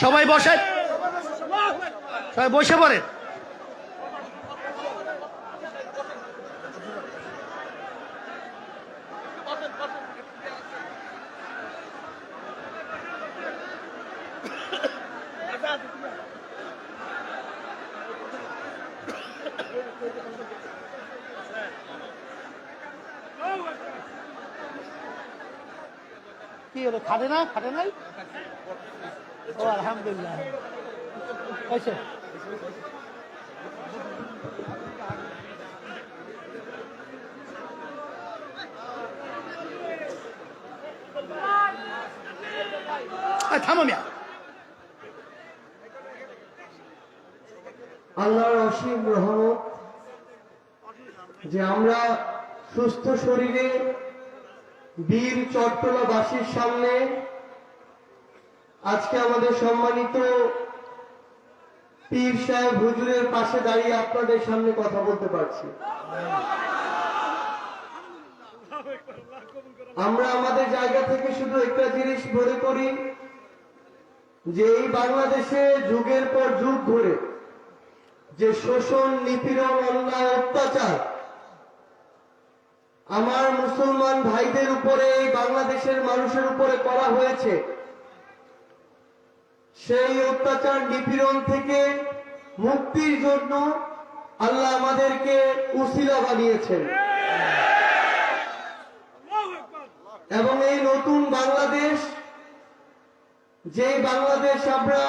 সবাই বসেন, সবাই বসে পড়েন। কি হলো, খাটে না, খাটে নাই? ও আলহামদুলিল্লাহ হয়েছে। থামো মিয়া। আল্লাহর অসীম রহমত যে আমরা সুস্থ শরীরে বীর চট্টলাবাসীর সামনে আজকে আমাদের সম্মানিত পীর সাহেব হুজুরের পাশে দাঁড়িয়ে আপনাদের সামনে কথা বলতে পারছি। আমরা আমাদের জায়গা থেকে শুধু একটা জিনিস মনে করি যে এই বাংলাদেশে যুগের পর যুগ ধরে যে শোষণ, নিপীড়ন, অন্যায়, অত্যাচার আমার মুসলমান ভাইদের উপরে, এই বাংলাদেশের মানুষের উপরে করা হয়েছে, সেই অত্যাচার নিপীড়ন থেকে মুক্তির জন্য আল্লাহ আমাদেরকে উসিলা বানিয়েছেন এবং এই নতুন বাংলাদেশ, যে বাংলাদেশ আমরা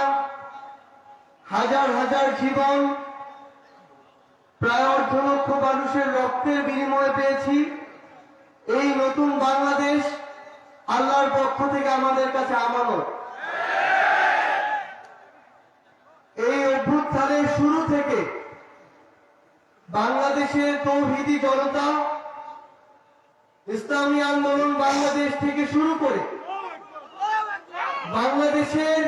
হাজার হাজার জীবন, প্রায় 1.5 লক্ষ মানুষের রক্তের বিনিময়ে পেয়েছি, এই নতুন বাংলাদেশ আল্লাহর পক্ষ থেকে আমাদের কাছে আমানত। এই অভ্যুত্থানের শুরু থেকে বাংলাদেশের তৌহিদি জনতা, ইসলামী আন্দোলন বাংলাদেশ থেকে শুরু করে বাংলাদেশের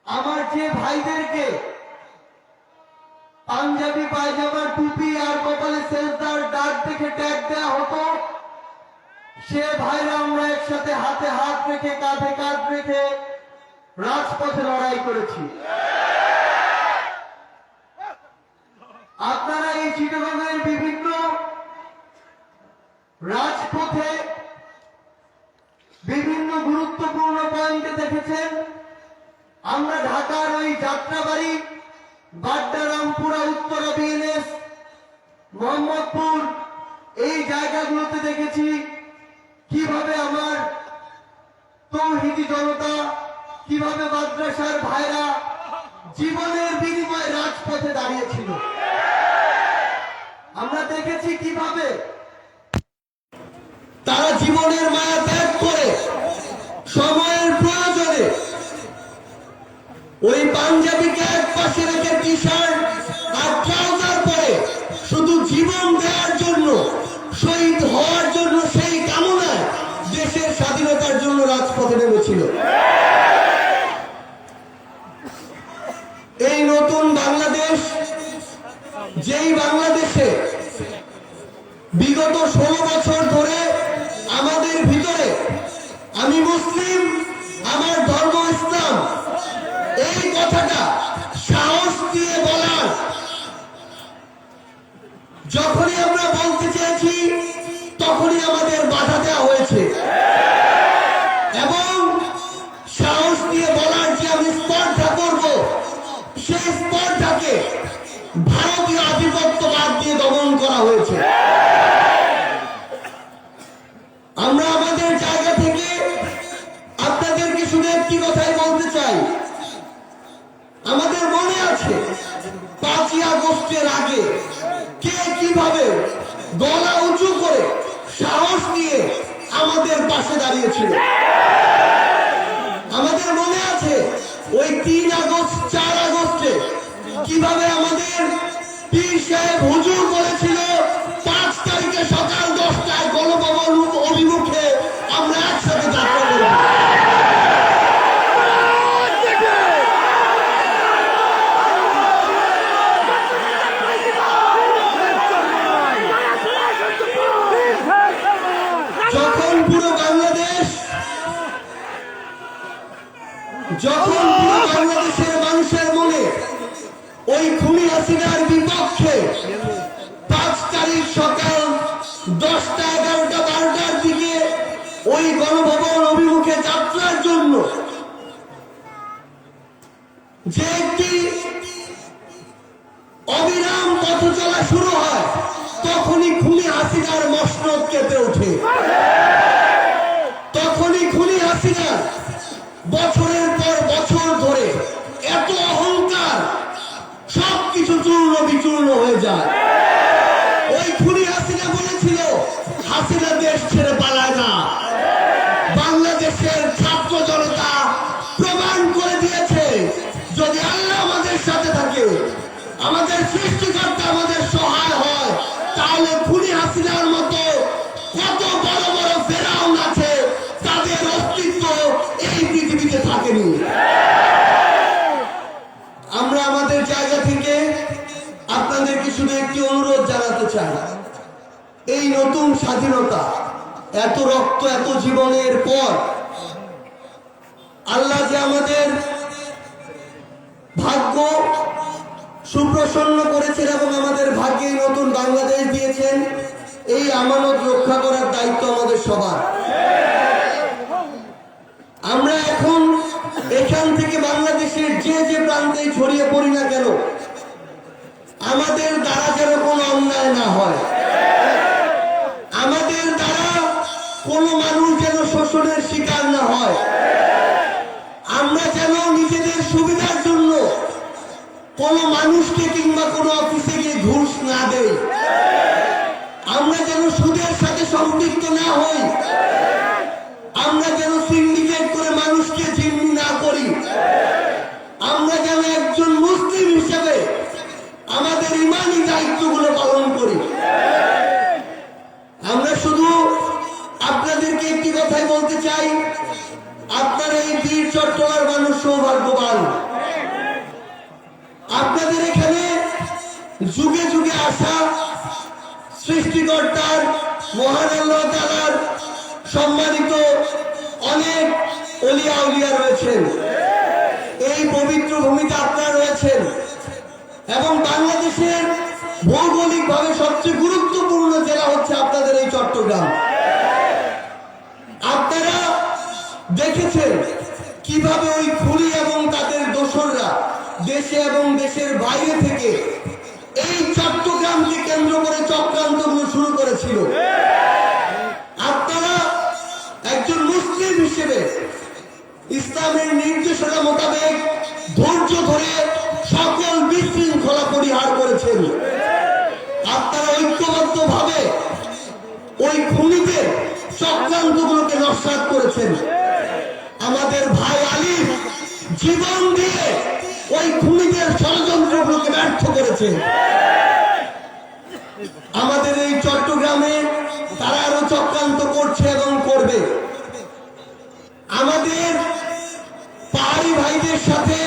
আমার যে ভাইদেরকে পাঞ্জাবি পায়জামার টুপি আর কপালে সেজদার দাগ দেখে ট্যাগ দেওয়া হতো, সে ভাইরা আমরা একসাথে হাতে হাত রেখে, কাঁধে কাঁধ রেখে রাজপথে লড়াই করেছি। আপনারা এই চিটাগংয়ের বিভিন্ন রাজপথে বিভিন্ন গুরুত্বপূর্ণ পয়েন্টে দেখেছেন। আমরা ঢাকার ওই যাত্রাবাড়ি, বাড্ডা, রামপুরা, উত্তরা, বিএনএস, মোহাম্মদপুর, এই জায়গাগুলোতে দেখেছি কিভাবে আমার তৌহিদি জনতা, কিভাবে মাদ্রাসার ভাইরা জীবনের বিনিময়ে রাজপথে দাঁড়িয়েছিল। আমরা দেখেছি কিভাবে তারা জীবনের মায়া ত্যাগ করে সময়ের প্রয়োজনে ওই পাঞ্জাবিকে এক পাশে রেখে টি শার্ট আর ট্রাউজার পরে শুধু জীবন দেওয়ার জন্য, শহীদ হওয়ার জন্য, সেই কামনায় দেশের স্বাধীনতার জন্য রাজপথে নেমেছিল। এই নতুন বাংলাদেশ, যেই বাংলাদেশে বিগত 16 বছর ধরে আমাদের ভিতরে আমি মুসলিম, আমার ধর্ম ইসলাম, এই কথাটা সাহস দিয়ে বলার, যখনই আমরা বলতে চেয়েছি তখনই আমাদের বাধা দেওয়া হয়েছে এবং সাহস দিয়ে বলার যে আমি স্পর্ধা করব, সেই স্পর্ধাকে ভারতীয় আধিপত্যবাদ দিয়ে দমন করা হয়েছে। আমরা আমাদের জায়গা থেকে আপনাদেরকে শুধু একটি কথাই বলতে চাই। আমাদের মনে আছে 5ই আগস্টের আগে কে কিভাবে গলা উঁচু করে সাহস নিয়ে আমাদের পাশে দাঁড়িয়েছিল। আমাদের মনে আছে ওই 3 আগস্ট, 4 আগস্টে কিভাবে আমাদের পীর সাহেব হুজুর বলেছিল 5 তারিখে সকাল 10টায় গণভবন অভিমুখে আমরা একসাথে যাত্রা করব। যখন পুরো বাংলাদেশ যখন পুরো বাংলাদেশের মানুষের মনে ওই খুনি হাসিনার বিপক্ষে 5 তারিখ সকাল 10টা 11টা 12টার দিকে ওই গণভবন অভিমুখে যাত্রার জন্য যে একটি অবিরাম পথ চলা শুরু হয়, তখনই খুনি হাসিনার মসনদ কেঁপে ওঠে। তখনই খুনি হাসিনা বছরের পর বছর ধরে এত অহংকার, সবকিছু চূর্ণ বিচূর্ণ হয়ে যায়। ওই খুনি হাসিনা বলেছিল হাসিনা দেশ ছেড়ে পালায় না। বাংলাদেশের ছাত্র জনতা প্রমাণ করে দিয়েছে, যদি আল্লাহ আমাদের সাথে থাকে, আমাদের সৃষ্টিকর্তা আমাদের সহায় হয়, তাহলে খুনি হাসিনার মতো কত বড় বড় ফেরাউন আছে, তাদের অস্তিত্ব এই পৃথিবীতে থাকেনি। আমরা আমাদের জায়গা থেকে আপনাদেরকে শুধু একটি অনুরোধ জানাতে চাই, এই নতুন স্বাধীনতা, এত রক্ত এত জীবনের পর আল্লাহ যে আমাদের ভাগ্য সুপ্রসন্ন করেছেন এবং আমাদের ভাগ্যে নতুন বাংলাদেশ দিয়েছেন, এই আমানত রক্ষা করার দায়িত্ব আমাদের সবার। আমরা এখন এখান থেকে বাংলাদেশের যে যে প্রান্তে ছড়িয়ে পড়ি না কেন, আমাদের দ্বারা যেন কোনো অন্যায় না হয়, আমাদের দ্বারা কোনো মানুষ যেন শোষণের শিকার না হয়, আমরা যেন নিজেদের সুবিধার জন্য কোনো মানুষকে কিংবা কোনো অফিসে গিয়ে ঘুষ না দেই, আমরা যেন সুদের সাথে সম্পৃক্ত না হই, আমরা যেন সিন্ডিকেট করে মানুষকে জিম্মি না করি, আমরা যেন একজন মুসলিম হিসেবে আমাদের ইমানি দায়িত্বগুলো পালন করি। আমরা শুধু আপনাদেরকে একটি কথাই বলতে চাই, আপনারা এই বীর চট্টলার মানুষ সৌভাগ্যবান। আপনাদের এখানে যুগে যুগে আসা সৃষ্টিকর্তার মহান আল্লাহ তাআলার সম্মানিত অনেক ওলিয়া উলিয়া রয়েছেন। এই পবিত্র ভূমিতে আপনারা রয়েছেন এবং বাংলাদেশের ভৌগোলিকভাবে সবচেয়ে গুরুত্বপূর্ণ জেলা হচ্ছে আপনাদের এই চট্টগ্রাম। আপনারা দেখেছেন কিভাবে ওই খুনি এবং তাদের দোসররা দেশে এবং দেশের বাইরে থেকে এই চট্টগ্রামকে কেন্দ্র করে চক্রান্তগুলো শুরু করেছিল। আপনারা একজন মুসলিম হিসেবে ইসলামের নির্দেশনা মোতাবেক ধৈর্য ধরে সকল বিশৃঙ্খলা পরিহার করেছেন। আপনারা ঐক্যবদ্ধ ভাবে ওই খুনিদের চক্রান্তগুলোকে নস্যাৎ করেছেন। আমাদের ভাই আলিফ জীবন দিয়ে ওই খুনিদের ষড়যন্ত্রগুলোকে ব্যর্থ করেছে। আমাদের এই চট্টগ্রামে তারা আরো চক্রান্ত করছে এবং করবে। আমাদের পাহাড়ি ভাইদের সাথে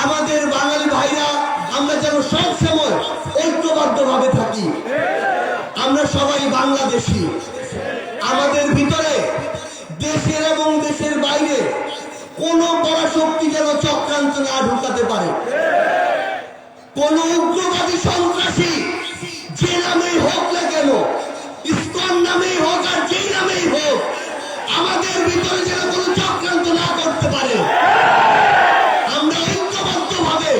আমাদের বাঙালি ভাইরা আমরা যেন সব সময় ঐক্যবদ্ধ ভাবে থাকি। আমরা সবাই বাংলাদেশী। আমাদের ভিতরে দেশের এবং দেশের বাইরে কোন পরাশক্তি যেন চক্রান্ত না ঢুকাতে পারে। কোন উগ্রবাদী সন্ত্রাসী যে নামেই হোক না কেন, ইসকন নামেই হোক আর যেই নামেই হোক, আমাদের ভিতরে যেন কোনো চক্রান্ত না করতে পারে। আমরা ঐক্যবদ্ধ ভাবে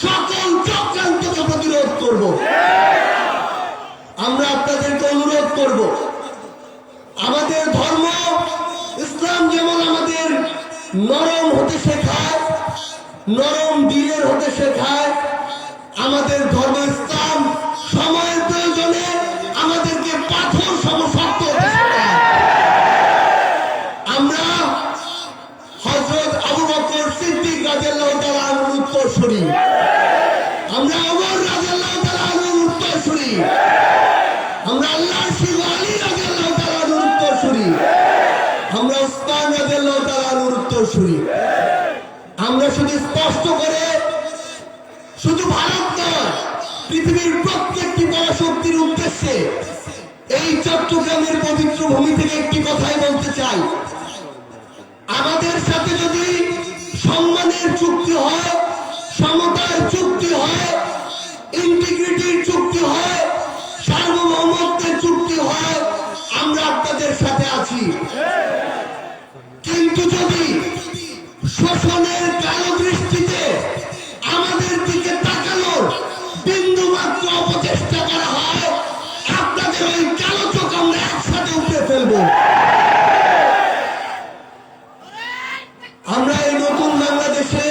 সকল চক্রান্তকে প্রতিরোধ করব। আমরা আপনাদেরকে অনুরোধ করব, আমাদের ধর্ম ইসলাম যেমন আমাদের নরম হতে শেখায়, নরম দিলের হতে শেখায়, আমাদের ধর্ম ইসলাম সময়ের প্রয়োজনে আমাদেরকে পাথর সমশক্ত হতে শেখায়। আমরা হযরত আবু বকর সিদ্দিক রাদিয়াল্লাহু তাআলা আনহুর উত্তরসূরি, আমরা ওমর রাদিয়াল্লাহু তাআলা আনহুর উত্তরসূরি, আমরা আল্লাহর শিখা আলী রাদিয়াল্লাহু তাআলা আনহুর উত্তরসূরি, আমরা উসমান রাদিয়াল্লাহু তাআলা আনহুর উত্তরসূরি। আমরা শুধু স্পষ্ট করে শুধু ভারত নয়, পৃথিবীর প্রত্যেকটি পরাশক্তির উদ্দেশ্যে এই চট্টগ্রামের পবিত্র ভূমি থেকে একটি কথাই বলতে চাই, আমাদের সাথে যদি সম্মানের চুক্তি হয়, সমতার চুক্তি হয়, ইন্টিগ্রিটির চুক্তি হয়, সার্বভৌমত্বের চুক্তি হয়, আমরা আপনাদের সাথে আছি। কিন্তু যদি শোষণের কালো দৃষ্টিতে আমাদের দিকে তাকানোর বিন্দু মাত্র অপচেষ্টা করা হয়, আপনাদের ওই কালো চোখ আমরা একসাথে উপড়ে ফেলবো। আমরা এই নতুন বাংলাদেশে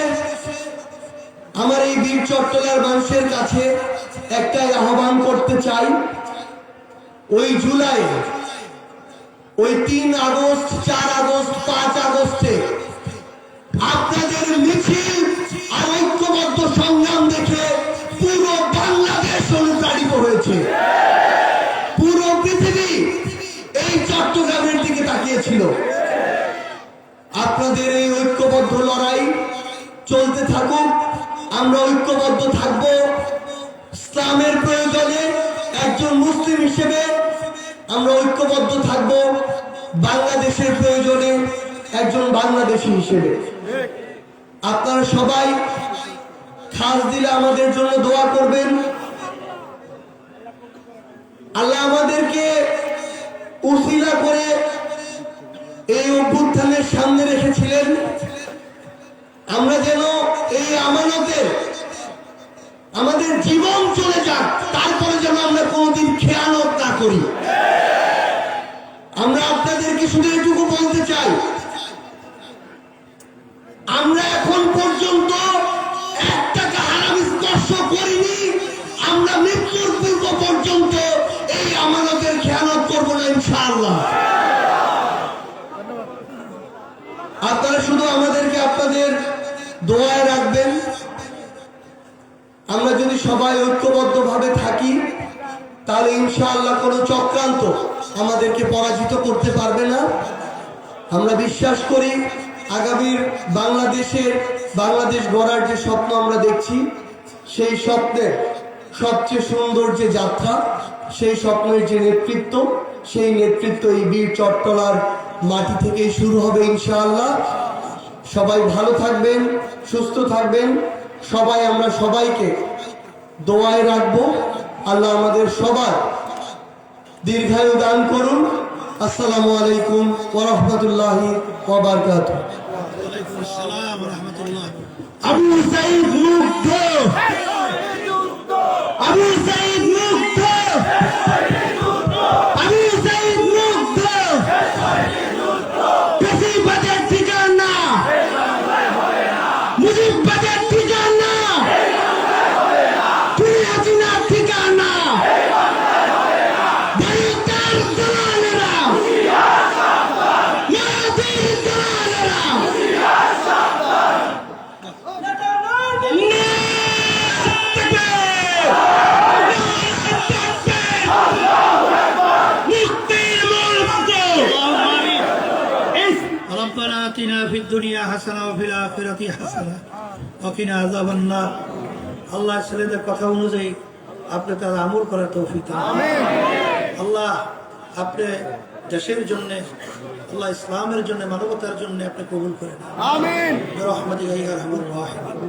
আমার এই বীর চট্টলার মানুষের কাছে একটাই আহ্বান করতে চাই, ওই জুলাই, ওই 3 আগস্ট, 4 আগস্ট, 5 আগস্টে আপনাদের মিছিল আর ঐক্যবদ্ধ সংগ্রাম দেখে পুরো বাংলাদেশ অনুপ্রাণিত হয়েছে। পুরো পৃথিবী এই চট্টগ্রামের দিকে তাকিয়েছিল। আপনাদের এই ঐক্যবদ্ধ লড়াই চলতে থাকুক, আমরা ঐক্যবদ্ধ থাকব। ইসলামের প্রয়োজনে একজন মুসলিম হিসেবে আমরা ঐক্যবদ্ধ থাকব, বাংলাদেশের প্রয়োজনে একজন বাংলাদেশী হিসেবে। আপনারা সবাই খাস দিলে আমাদের জন্য দোয়া করবেন। আল্লাহ আমাদেরকে উসিলা করে এই অভ্যুত্থানের সামনে রেখেছিলেন, আমরা যেন এই আমানতের আমাদের জীবন চলে যাক, তারপরে যেন আমরা কোনোদিন খেয়ানত না করি। আমরা আপনাদেরকে শুধু এটুকু বলতে চাই, আমরা এখন পর্যন্ত 1 টাকা হারাম স্পর্শ করিনি, আমরা মৃত্যুর পূর্ব পর্যন্ত এই আমানতের খেয়ানত করব না ইনশাআল্লাহ। আপনারা শুধু আমাদেরকে আপনাদের দোয়ায় রাখবেন। আমরা যদি সবাই ঐক্যবদ্ধভাবে থাকি, তাহলে ইনশাআল্লাহ কোনো চক্রান্ত আমাদেরকে পরাজিত করতে পারবে না। আমরা বিশ্বাস করি আগামীর বাংলাদেশ গড়ার যে স্বপ্ন আমরা দেখছি, সেই স্বপ্নের সবচেয়ে সুন্দর যে যাত্রা, সেই স্বপ্নের যে নেতৃত্ব, সেই নেতৃত্ব এই বীর চট্টলার মাটি থেকেই শুরু হবে ইনশাআল্লাহ। সবাই ভালো থাকবেন, সুস্থ থাকবেন। সবাই আমরা সবাইকে দোয়ায় রাখবো। আল্লাহ আমাদের সবার দীর্ঘায়ু দান করুন। আসসালামু আলাইকুম ওয়া রাহমাতুল্লাহি ওয়া বারাকাতুহু। আবু সাঈদ মুগ্ধ, আবু সাঈদ মুগ্ধ, আবু সাঈদ মুগ্ধ। বেশিরভাগের ঠিকানা, মুজিববাদের ঠিকানা, হাসিনার ঠিকানা, ভারতের দলালেরা, মায়াবীর দলালেরা। ربنا آتنا في الدنيا حسنة وفي الآخرة حسنة وقنا عذاب النار। আল্লাহ ছেলেদের কথা অনুযায়ী আপনি তার আমল করার তৌফিক দান। আল্লাহ আপনি দেশের জন্য, আল্লাহ ইসলামের জন্য, মানবতার জন্য আপনি কবুল করেন। আমিন। রহমতিকা ইয়া আরহামার রাহিমিন।